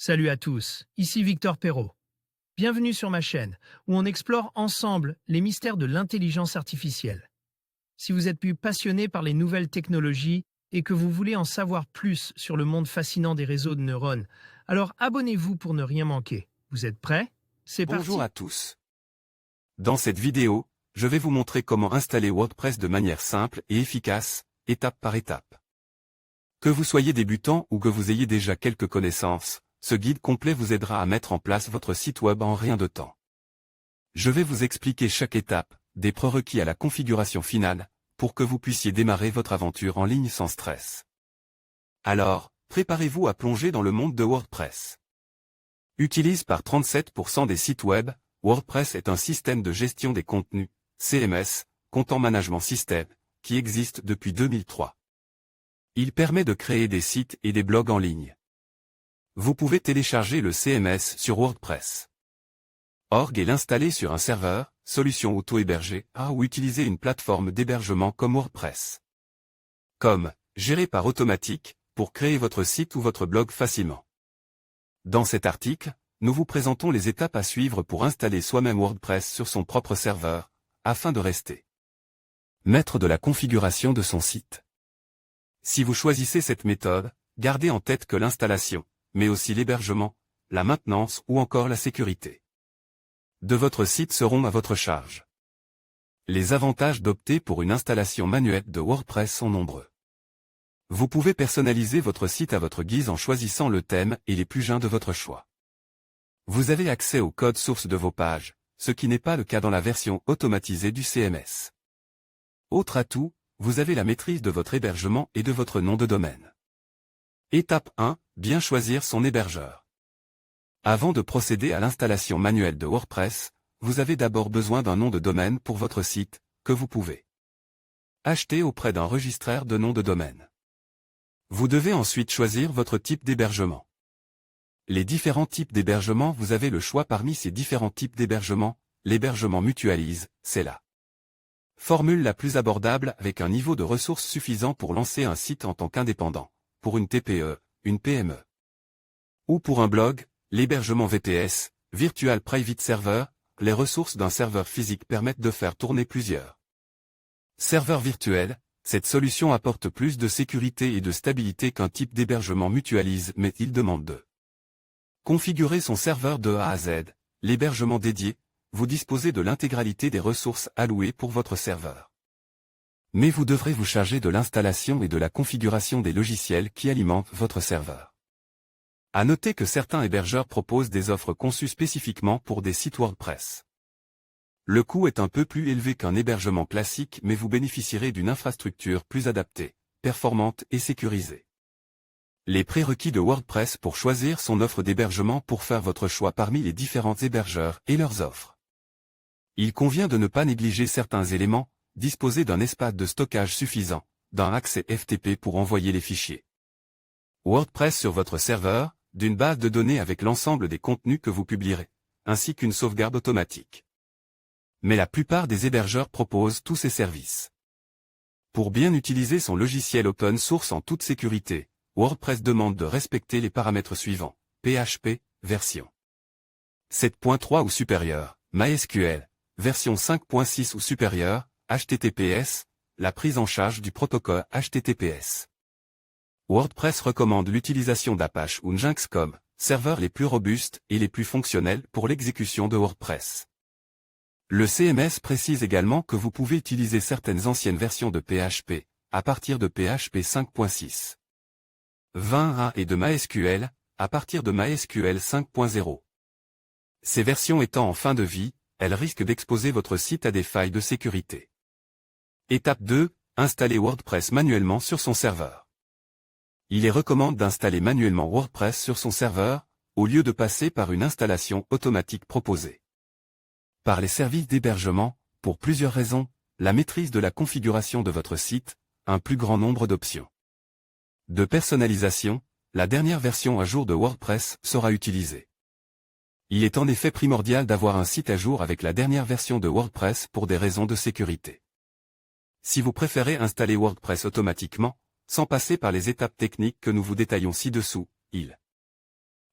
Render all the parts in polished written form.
Salut à tous, ici Victor Perrault. Bienvenue sur ma chaîne, où on explore ensemble les mystères de l'intelligence artificielle. Si vous êtes plus passionné par les nouvelles technologies et que vous voulez en savoir plus sur le monde fascinant des réseaux de neurones, alors abonnez-vous pour ne rien manquer. Vous êtes prêts? C'est parti. Bonjour à tous. Dans cette vidéo, je vais vous montrer comment installer WordPress de manière simple et efficace, étape par étape. Que vous soyez débutant ou que vous ayez déjà quelques connaissances, ce guide complet vous aidera à mettre en place votre site web en rien de temps. Je vais vous expliquer chaque étape, des prérequis à la configuration finale, pour que vous puissiez démarrer votre aventure en ligne sans stress. Alors, préparez-vous à plonger dans le monde de WordPress. Utilise par 37% des sites web, WordPress est un système de gestion des contenus, CMS, Content Management System, qui existe depuis 2003. Il permet de créer des sites et des blogs en ligne. Vous pouvez télécharger le CMS sur WordPress. Org et l'installer sur un serveur, solution auto-hébergée, ou utiliser une plateforme d'hébergement comme WordPress. Comme, géré par Automatic, pour créer votre site ou votre blog facilement. Dans cet article, nous vous présentons les étapes à suivre pour installer soi-même WordPress sur son propre serveur, afin de rester maître de la configuration de son site. Si vous choisissez cette méthode, gardez en tête que l'installation, mais aussi l'hébergement, la maintenance ou encore la sécurité de votre site seront à votre charge. Les avantages d'opter pour une installation manuelle de WordPress sont nombreux. Vous pouvez personnaliser votre site à votre guise en choisissant le thème et les plugins de votre choix. Vous avez accès au code source de vos pages, ce qui n'est pas le cas dans la version automatisée du CMS. Autre atout, vous avez la maîtrise de votre hébergement et de votre nom de domaine. Étape 1, bien choisir son hébergeur. Avant de procéder à l'installation manuelle de WordPress, vous avez d'abord besoin d'un nom de domaine pour votre site, que vous pouvez acheter auprès d'un registraire de nom de domaine. Vous devez ensuite choisir votre type d'hébergement. Les différents types d'hébergement, vous avez le choix parmi ces différents types d'hébergement. L'hébergement mutualise, c'est la formule la plus abordable avec un niveau de ressources suffisant pour lancer un site en tant qu'indépendant, pour une TPE, une PME. Ou pour un blog, l'hébergement VPS, Virtual Private Server, les ressources d'un serveur physique permettent de faire tourner plusieurs serveurs virtuels. Cette solution apporte plus de sécurité et de stabilité qu'un type d'hébergement mutualise, mais il demande de configurer son serveur de A à Z. L'hébergement dédié, vous disposez de l'intégralité des ressources allouées pour votre serveur. Mais vous devrez vous charger de l'installation et de la configuration des logiciels qui alimentent votre serveur. À noter que certains hébergeurs proposent des offres conçues spécifiquement pour des sites WordPress. Le coût est un peu plus élevé qu'un hébergement classique, mais vous bénéficierez d'une infrastructure plus adaptée, performante et sécurisée. Les prérequis de WordPress pour choisir son offre d'hébergement. Pour faire votre choix parmi les différents hébergeurs et leurs offres, il convient de ne pas négliger certains éléments: disposer d'un espace de stockage suffisant, d'un accès FTP pour envoyer les fichiers WordPress sur votre serveur, d'une base de données avec l'ensemble des contenus que vous publierez, ainsi qu'une sauvegarde automatique. Mais la plupart des hébergeurs proposent tous ces services. Pour bien utiliser son logiciel open source en toute sécurité, WordPress demande de respecter les paramètres suivants: PHP, version 7.3 ou supérieure, MySQL, version 5.6 ou supérieure, HTTPS, la prise en charge du protocole HTTPS. WordPress recommande l'utilisation d'Apache ou Nginx comme serveurs les plus robustes et les plus fonctionnels pour l'exécution de WordPress. Le CMS précise également que vous pouvez utiliser certaines anciennes versions de PHP, à partir de PHP 5.6. 20 et de MySQL, à partir de MySQL 5.0. Ces versions étant en fin de vie, elles risquent d'exposer votre site à des failles de sécurité. Étape 2, installer WordPress manuellement sur son serveur. Il est recommandé d'installer manuellement WordPress sur son serveur, au lieu de passer par une installation automatique proposée par les services d'hébergement, pour plusieurs raisons: la maîtrise de la configuration de votre site, un plus grand nombre d'options de personnalisation, la dernière version à jour de WordPress sera utilisée. Il est en effet primordial d'avoir un site à jour avec la dernière version de WordPress pour des raisons de sécurité. Si vous préférez installer WordPress automatiquement, sans passer par les étapes techniques que nous vous détaillons ci-dessous, il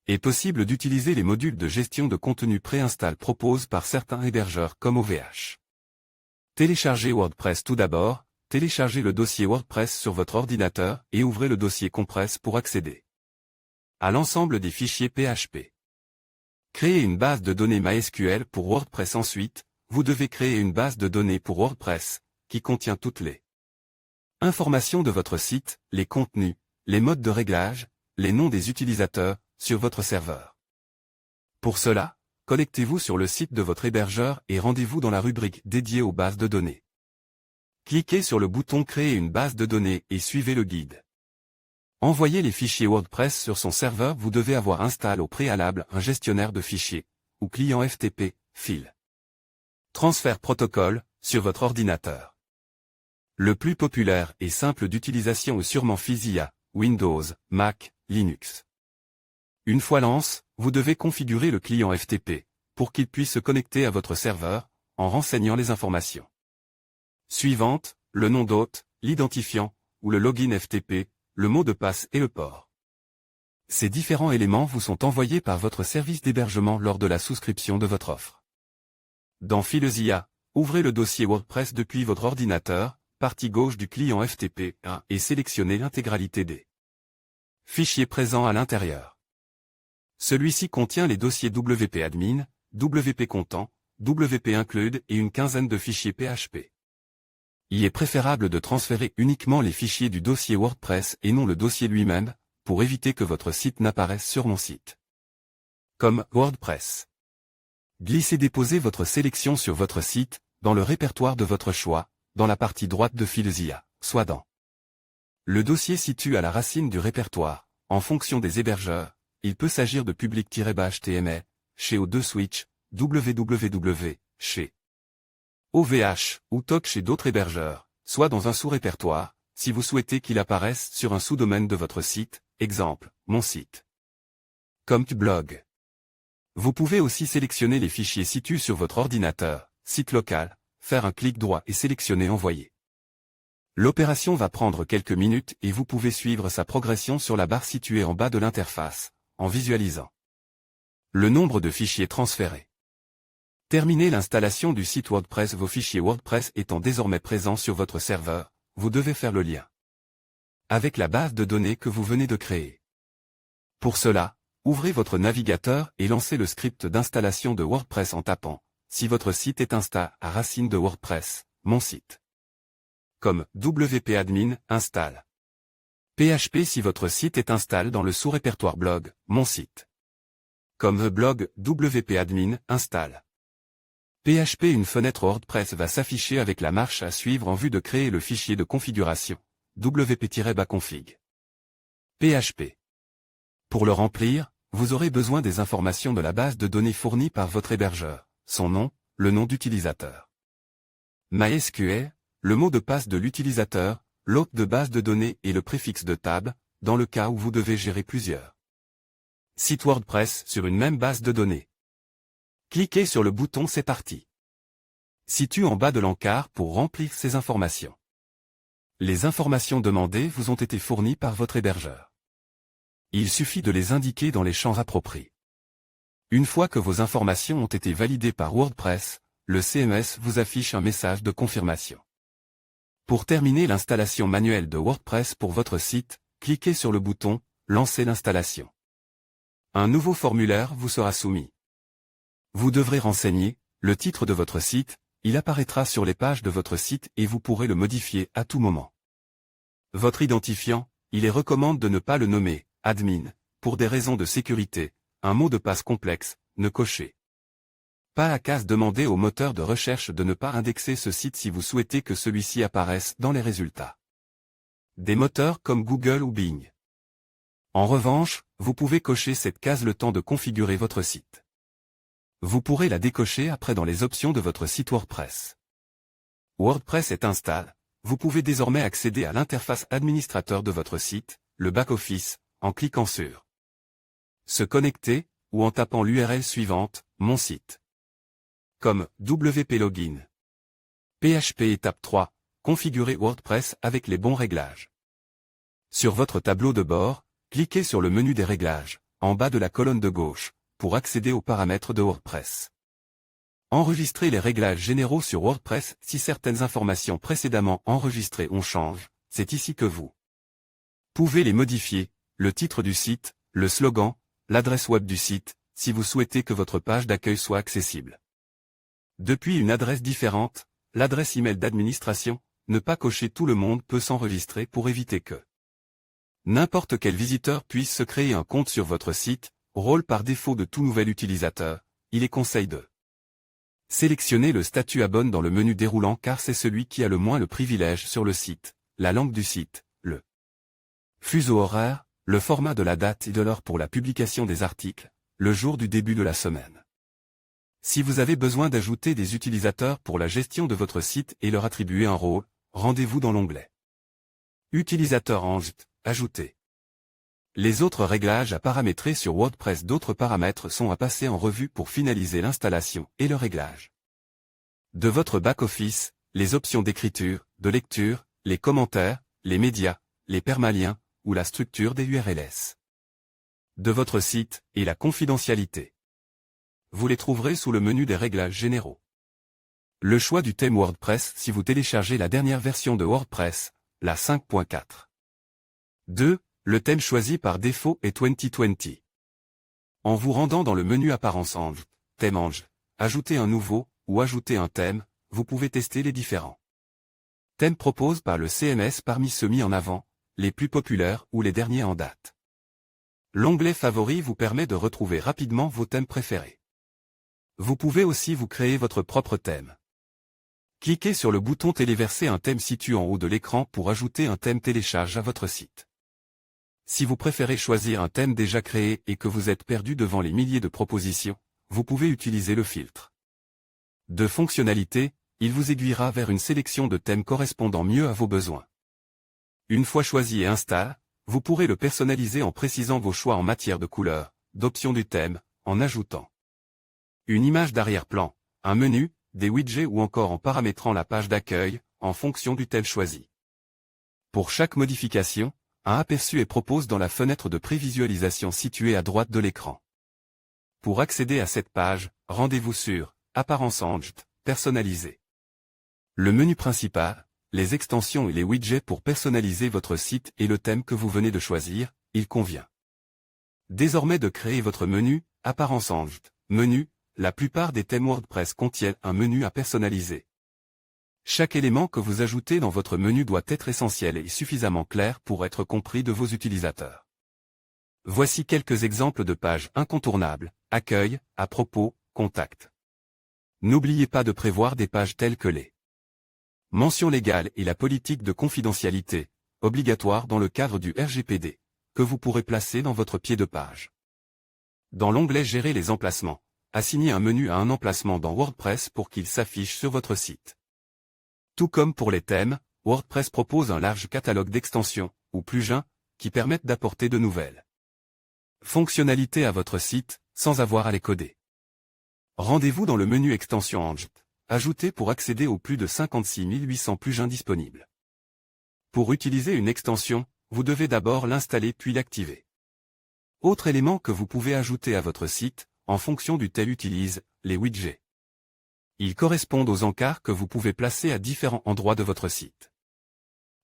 Est possible d'utiliser les modules de gestion de contenu préinstall proposés par certains hébergeurs comme OVH. Téléchargez WordPress tout d'abord, téléchargez le dossier WordPress sur votre ordinateur et ouvrez le dossier Compress pour accéder à l'ensemble des fichiers PHP. Créez une base de données MySQL pour WordPress. Ensuite, vous devez créer une base de données pour WordPress, qui contient toutes les informations de votre site, les contenus, les modes de réglage, les noms des utilisateurs, sur votre serveur. Pour cela, connectez-vous sur le site de votre hébergeur et rendez-vous dans la rubrique dédiée aux bases de données. Cliquez sur le bouton Créer une base de données et suivez le guide. Envoyez les fichiers WordPress sur son serveur. Vous devez avoir installé au préalable un gestionnaire de fichiers, ou client FTP, File Transfer Protocol, sur votre ordinateur. Le plus populaire et simple d'utilisation est sûrement FileZilla, Windows, Mac, Linux. Une fois lance, vous devez configurer le client FTP, pour qu'il puisse se connecter à votre serveur, en renseignant les informations suivantes, le nom d'hôte, l'identifiant, ou le login FTP, le mot de passe et le port. Ces différents éléments vous sont envoyés par votre service d'hébergement lors de la souscription de votre offre. Dans FileZilla, ouvrez le dossier WordPress depuis votre ordinateur, partie gauche du client FTP 1 et sélectionnez l'intégralité des fichiers présents à l'intérieur. Celui-ci contient les dossiers WP Admin, WP Content, WP Include et une quinzaine de fichiers PHP. Il est préférable de transférer uniquement les fichiers du dossier WordPress et non le dossier lui-même, pour éviter que votre site n'apparaisse sur mon site. Comme WordPress. Glissez-déposez votre sélection sur votre site, dans le répertoire de votre choix, dans la partie droite de FileZilla, soit dans le dossier situé à la racine du répertoire. En fonction des hébergeurs, il peut s'agir de public-html, chez O2 Switch, www, chez OVH, ou TOC chez d'autres hébergeurs, soit dans un sous-répertoire, si vous souhaitez qu'il apparaisse sur un sous-domaine de votre site, exemple, mon site. Comme blog. Vous pouvez aussi sélectionner les fichiers situés sur votre ordinateur, site local, faire un clic droit et sélectionner Envoyer. L'opération va prendre quelques minutes et vous pouvez suivre sa progression sur la barre située en bas de l'interface, en visualisant le nombre de fichiers transférés. Terminez l'installation du site WordPress. Vos fichiers WordPress étant désormais présents sur votre serveur, vous devez faire le lien avec la base de données que vous venez de créer. Pour cela, ouvrez votre navigateur et lancez le script d'installation de WordPress en tapant « Si votre site est install à racine de WordPress, mon site ». Comme WP Admin, install. PHP si votre site est install dans le sous-répertoire blog, mon site. Comme blog WP Admin, install. PHP. Une fenêtre WordPress va s'afficher avec la marche à suivre en vue de créer le fichier de configuration, wp-config. PHP. Pour le remplir, vous aurez besoin des informations de la base de données fournie par votre hébergeur, son nom, le nom d'utilisateur. MySQL, le mot de passe de l'utilisateur, l'hôte de base de données et le préfixe de table, dans le cas où vous devez gérer plusieurs sites WordPress sur une même base de données. Cliquez sur le bouton C'est parti. Situé en bas de l'encart pour remplir ces informations. Les informations demandées vous ont été fournies par votre hébergeur. Il suffit de les indiquer dans les champs appropriés. Une fois que vos informations ont été validées par WordPress, le CMS vous affiche un message de confirmation. Pour terminer l'installation manuelle de WordPress pour votre site, cliquez sur le bouton « Lancer l'installation ». Un nouveau formulaire vous sera soumis. Vous devrez renseigner le titre de votre site, il apparaîtra sur les pages de votre site et vous pourrez le modifier à tout moment. Votre identifiant, il est recommande de ne pas le nommer « admin », pour des raisons de sécurité, un mot de passe complexe, ne cochez pas la case. Demandez au moteur de recherche de ne pas indexer ce site si vous souhaitez que celui-ci apparaisse dans les résultats des moteurs comme Google ou Bing. En revanche, vous pouvez cocher cette case le temps de configurer votre site. Vous pourrez la décocher après dans les options de votre site WordPress. WordPress est install, vous pouvez désormais accéder à l'interface administrateur de votre site, le back-office, en cliquant sur Se connecter, ou en tapant l'URL suivante, mon site. Comme WP Login. PHP étape 3, configurer WordPress avec les bons réglages. Sur votre tableau de bord, cliquez sur le menu des réglages, en bas de la colonne de gauche, pour accéder aux paramètres de WordPress. Enregistrez les réglages généraux sur WordPress. Si certaines informations précédemment enregistrées changent, c'est ici que vous pouvez les modifier, le titre du site, le slogan, l'adresse web du site, si vous souhaitez que votre page d'accueil soit accessible. Depuis une adresse différente, l'adresse email d'administration, ne pas cocher tout le monde peut s'enregistrer pour éviter que n'importe quel visiteur puisse se créer un compte sur votre site. Rôle par défaut de tout nouvel utilisateur, il est conseil de sélectionner le statut abonne dans le menu déroulant car c'est celui qui a le moins le privilège sur le site, la langue du site, le fuseau horaire, le format de la date et de l'heure pour la publication des articles, le jour du début de la semaine. Si vous avez besoin d'ajouter des utilisateurs pour la gestion de votre site et leur attribuer un rôle, rendez-vous dans l'onglet Utilisateur ajouter. Les autres réglages à paramétrer sur WordPress. D'autres paramètres sont à passer en revue pour finaliser l'installation et le réglage de votre back-office, les options d'écriture, de lecture, les commentaires, les médias, les permaliens, ou la structure des URLs de votre site, et la confidentialité. Vous les trouverez sous le menu des réglages généraux. Le choix du thème WordPress si vous téléchargez la dernière version de WordPress, la 5.4. 2. Le thème choisi par défaut est 2020. En vous rendant dans le menu Apparence thème ajouter un nouveau, ou ajouter un thème, vous pouvez tester les différents thèmes proposés par le CMS parmi ceux mis en avant, les plus populaires ou les derniers en date. L'onglet Favoris vous permet de retrouver rapidement vos thèmes préférés. Vous pouvez aussi vous créer votre propre thème. Cliquez sur le bouton Téléverser un thème situé en haut de l'écran pour ajouter un thème télécharge à votre site. Si vous préférez choisir un thème déjà créé et que vous êtes perdu devant les milliers de propositions, vous pouvez utiliser le filtre de fonctionnalités, il vous aiguillera vers une sélection de thèmes correspondant mieux à vos besoins. Une fois choisi et installé, vous pourrez le personnaliser en précisant vos choix en matière de couleur, d'options du thème, en ajoutant une image d'arrière-plan, un menu, des widgets ou encore en paramétrant la page d'accueil, en fonction du thème choisi. Pour chaque modification, un aperçu est proposé dans la fenêtre de prévisualisation située à droite de l'écran. Pour accéder à cette page, rendez-vous sur Apparence personnaliser. Le menu principal, les extensions et les widgets pour personnaliser votre site et le thème que vous venez de choisir, il convient désormais de créer votre menu, Apparence menu, la plupart des thèmes WordPress contiennent un menu à personnaliser. Chaque élément que vous ajoutez dans votre menu doit être essentiel et suffisamment clair pour être compris de vos utilisateurs. Voici quelques exemples de pages incontournables, accueil, à propos, contact. N'oubliez pas de prévoir des pages telles que les mentions légales et la politique de confidentialité, obligatoire dans le cadre du RGPD, que vous pourrez placer dans votre pied de page. Dans l'onglet Gérer les emplacements, assignez un menu à un emplacement dans WordPress pour qu'il s'affiche sur votre site. Tout comme pour les thèmes, WordPress propose un large catalogue d'extensions, ou plugins, qui permettent d'apporter de nouvelles fonctionnalités à votre site, sans avoir à les coder. Rendez-vous dans le menu Extensions ajouter pour accéder aux plus de 56 800 plugins disponibles. Pour utiliser une extension, vous devez d'abord l'installer puis l'activer. Autre élément que vous pouvez ajouter à votre site, en fonction du thème utilise, les widgets. Ils correspondent aux encarts que vous pouvez placer à différents endroits de votre site.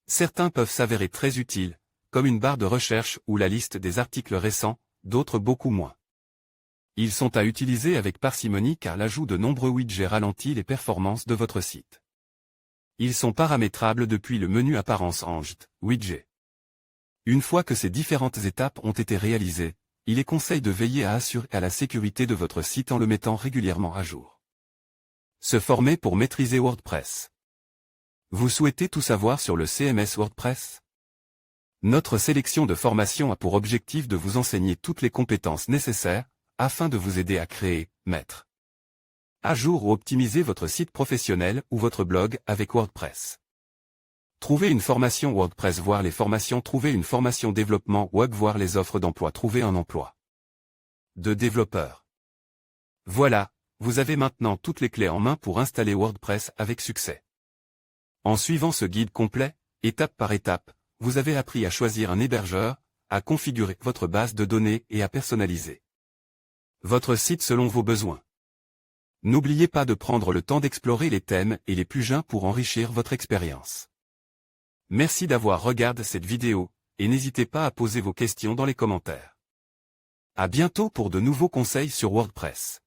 Certains peuvent s'avérer très utiles, comme une barre de recherche ou la liste des articles récents, d'autres beaucoup moins. Ils sont à utiliser avec parcimonie car l'ajout de nombreux widgets ralentit les performances de votre site. Ils sont paramétrables depuis le menu Apparence widget. Une fois que ces différentes étapes ont été réalisées, il est conseil de veiller à assurer la sécurité de votre site en le mettant régulièrement à jour. Se former pour maîtriser WordPress. Vous souhaitez tout savoir sur le CMS WordPress? Notre sélection de formations a pour objectif de vous enseigner toutes les compétences nécessaires, afin de vous aider à créer, mettre à jour ou optimiser votre site professionnel ou votre blog avec WordPress. Trouvez une formation WordPress, voir les formations, trouver une formation développement web, voir les offres d'emploi, trouver un emploi de développeur. Voilà, vous avez maintenant toutes les clés en main pour installer WordPress avec succès. En suivant ce guide complet, étape par étape, vous avez appris à choisir un hébergeur, à configurer votre base de données et à personnaliser votre site selon vos besoins. N'oubliez pas de prendre le temps d'explorer les thèmes et les plugins pour enrichir votre expérience. Merci d'avoir regardé cette vidéo, et n'hésitez pas à poser vos questions dans les commentaires. À bientôt pour de nouveaux conseils sur WordPress.